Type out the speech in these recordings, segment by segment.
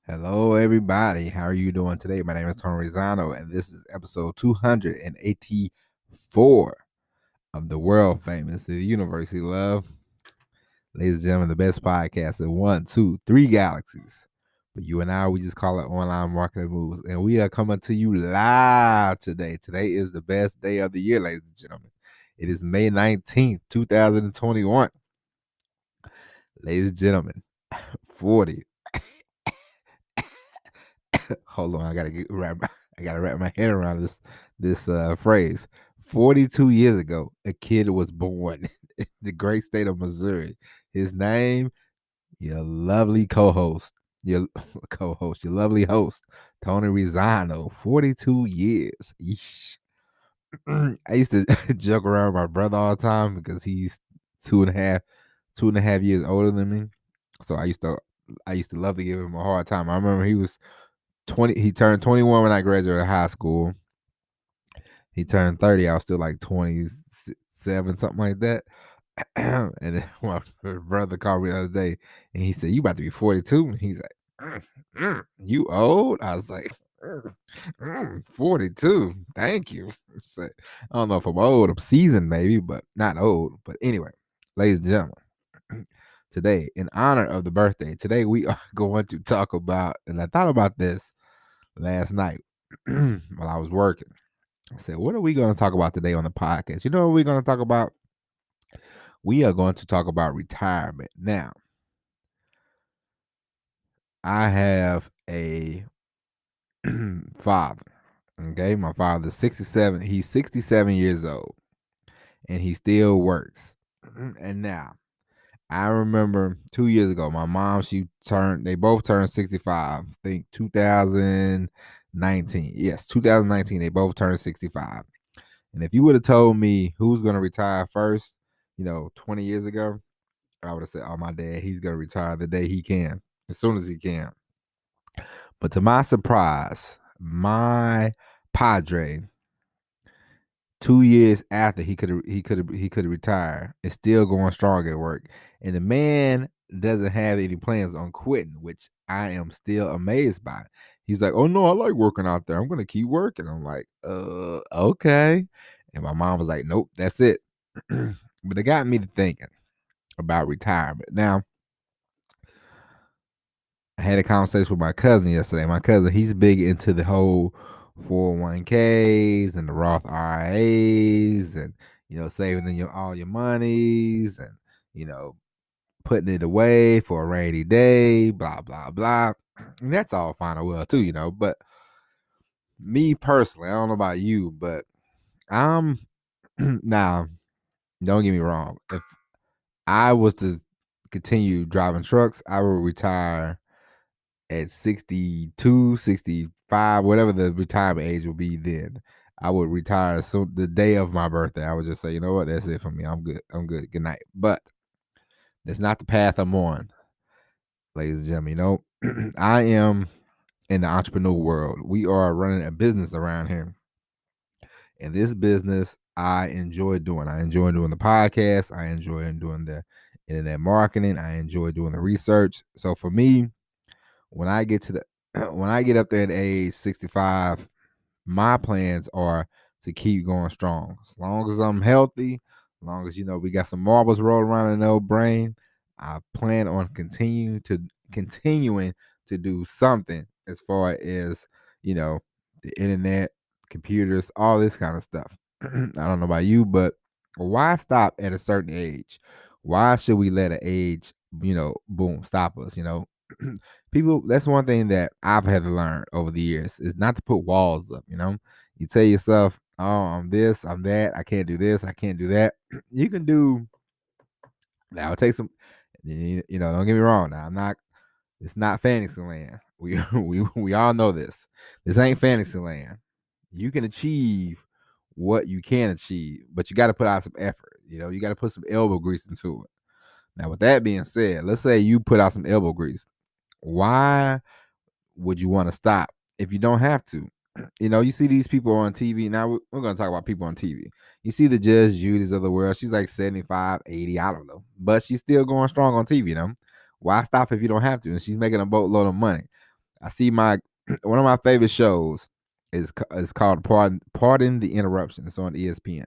Hello, everybody. How are you doing today? My name is Tony Rizzano, and this is episode 284 of the world famous, the University Love. Ladies and gentlemen, the best podcast in 1, 2, 3 galaxies. But you and I, we just call it Online Marketing Moves, and we are coming to you live today. Today is the best day of the year, ladies and gentlemen. It is May 19th, 2021. Ladies and gentlemen, 40. Hold on, I gotta wrap my head around this phrase. 42 years ago, a kid was born in the great state of Missouri. His name, your lovely co-host, your lovely host, Tony Rizzano. 42 years. Eesh. I used to joke around with my brother all the time because he's two and a half years older than me. So I used to love to give him a hard time. I remember he turned 21 when I graduated high school. He turned 30. I was still like 27, something like that. And then my brother called me the other day and he said, "You about to be 42?" And he's like, "You old?" I was like, 42. Thank you. So, I don't know if I'm old. I'm seasoned maybe, but not old. But anyway, ladies and gentlemen, today, in honor of the birthday, today we are going to talk about, and I thought about this last night while I was working. I said, what are we going to talk about today on the podcast? You know what we're going to talk about? We are going to talk about retirement. Now, I have a father. Okay, my father's 67. He's 67 years old and he still works. And now, I remember 2 years ago, my mom, they both turned 65. I think 2019. Yes, 2019, they both turned 65. And if you would have told me who's going to retire first, 20 years ago, I would have said, "Oh, my dad, he's going to retire the day he can, as soon as he can." But to my surprise, my padre, 2 years after he could retire, is still going strong at work, and the man doesn't have any plans on quitting, which I am still amazed by. He's like, "Oh no, I like working out there. I'm gonna keep working." I'm like, okay. And my mom was like, "Nope, that's it." But it got me to thinking about retirement. Now, I had a conversation with my cousin yesterday. My cousin, he's big into the whole 401ks and the Roth IRAs and saving in all your monies and putting it away for a rainy day, blah blah blah. And that's all fine and well too, but me personally, I don't know about you, but I'm now, don't get me wrong. If I was to continue driving trucks, I would retire at 62, 65, whatever the retirement age will be then. I would retire so the day of my birthday. I would just say, you know what, that's it for me. I'm good. I'm good. Good night. But that's not the path I'm on, ladies and gentlemen. I am in the entrepreneur world. We are running a business around here. And this business I enjoy doing. I enjoy doing the podcast. I enjoy doing the internet marketing. I enjoy doing the research. So for me, when I get when I get up there at age 65, my plans are to keep going strong. As long as I'm healthy, as long as we got some marbles rolling around in the old brain, I plan on continuing to do something as far as the internet, computers, all this kind of stuff. I don't know about you, but why stop at a certain age? Why should we let an age, boom, stop us? People, that's one thing that I've had to learn over the years is not to put walls up. You tell yourself, "Oh, I'm this, I'm that, I can't do this, I can't do that." You can do now. It takes some, don't get me wrong. Now, it's not fantasy land. We all know this. This ain't fantasy land. You can achieve what you can achieve, but you got to put out some effort. You got to put some elbow grease into it. Now, with that being said, let's say you put out some elbow grease. Why would you want to stop if you don't have to? You see these people on TV. Now, we're going to talk about people on TV. You see the Judge Judy's of the world. She's like 75, 80, I don't know. But she's still going strong on TV, Why stop if you don't have to? And she's making a boatload of money. I see my one of my favorite shows is called Pardon the Interruption. It's on ESPN.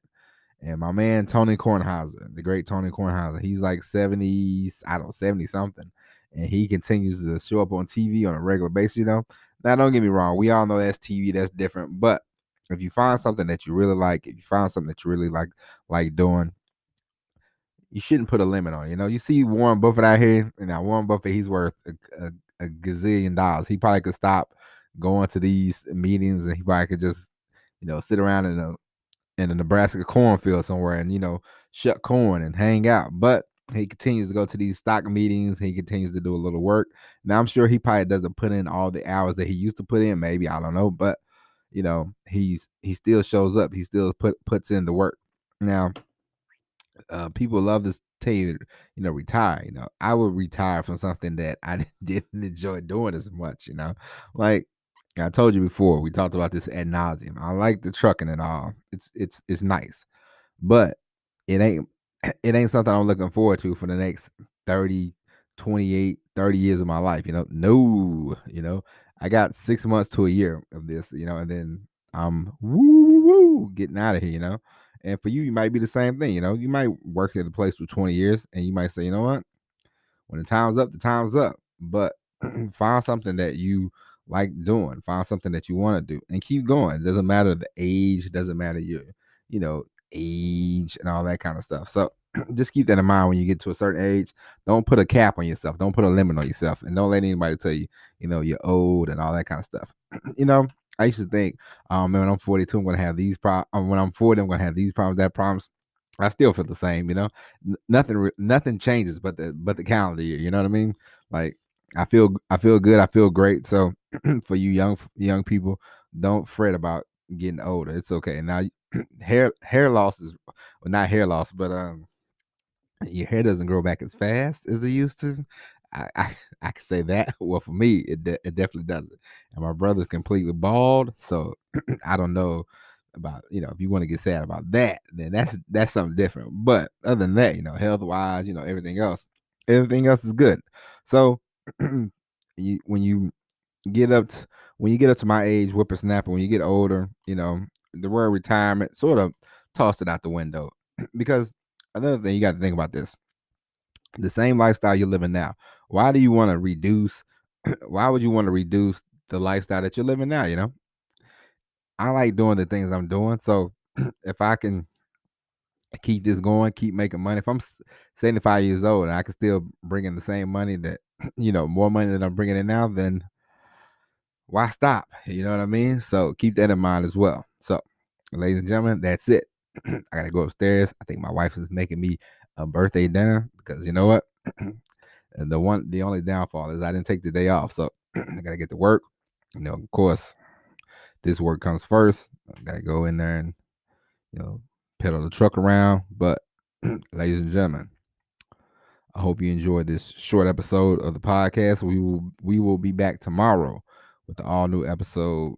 And my man Tony Kornheiser, the great Tony Kornheiser, he's like 70, I don't know, 70 something. And he continues to show up on TV on a regular basis, you know. Now don't get me wrong, we all know that's TV, that's different. But if you find something that you really like, if you find something that you really like doing, you shouldn't put a limit on it. You know, you see Warren Buffett out here, and now Warren Buffett, he's worth a gazillion dollars. He probably could stop going to these meetings, and he probably could just, sit around in a Nebraska cornfield somewhere and, shuck corn and hang out. But he continues to go to these stock meetings. He continues to do a little work. Now I'm sure he probably doesn't put in all the hours that he used to put in. Maybe, I don't know, but he still shows up. He still puts in the work. Now, people love to tell you, retire. I would retire from something that I didn't enjoy doing as much. Like I told you before, we talked about this ad nauseum. I like the trucking and all. It's nice, but it ain't it ain't something I'm looking forward to for the next 30, 28, 30 years of my life. No, I got 6 months to a year of this. And then I'm getting out of here. And for you, you might be the same thing. You might work at a place for 20 years, and you might say, you know what, when the time's up, the time's up. But find something that you like doing. Find something that you want to do, and keep going. It doesn't matter the age. It doesn't matter your, age and all that kind of stuff. So just keep that in mind when you get to a certain age. Don't put a cap on yourself. Don't put a limit on yourself, and don't let anybody tell you, you're old and all that kind of stuff. I used to think, man, when I'm 42, I'm gonna have these problems. When I'm 40, I'm gonna have these problems, that problems. I still feel the same, nothing changes but the calendar year. You know what I mean? Like I feel good. I feel great. So for you young people, don't fret about getting older. It's okay. Now hair loss is, well, not hair loss, but your hair doesn't grow back as fast as it used to. I can say that. Well, for me, it definitely doesn't. And my brother's completely bald, so I don't know about, if you want to get sad about that, then that's something different. But other than that, health wise, everything else is good. So when you get up to, my age, whippersnapper, when you get older, the word retirement sort of toss it out the window. Because another thing, you got to think about this: the same lifestyle you're living now. Why do you want to reduce? Why would you want to reduce the lifestyle that you're living now? I like doing the things I'm doing. So if I can keep this going, keep making money, if I'm 75 years old and I can still bring in the same money that, more money than I'm bringing in now, then why stop? You know what I mean? So keep that in mind as well. So, ladies and gentlemen, that's it. I gotta go upstairs. I think my wife is making me a birthday dinner because you know what? And the only downfall is I didn't take the day off. So I gotta get to work. Of course, this work comes first. I gotta go in there and, pedal the truck around. But ladies and gentlemen, I hope you enjoyed this short episode of the podcast. We will be back tomorrow with the all new episode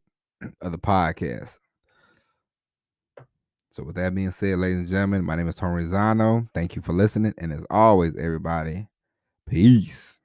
of the podcast. So with that being said, ladies and gentlemen, my name is Tony Rizzano. Thank you for listening. And as always, everybody, peace.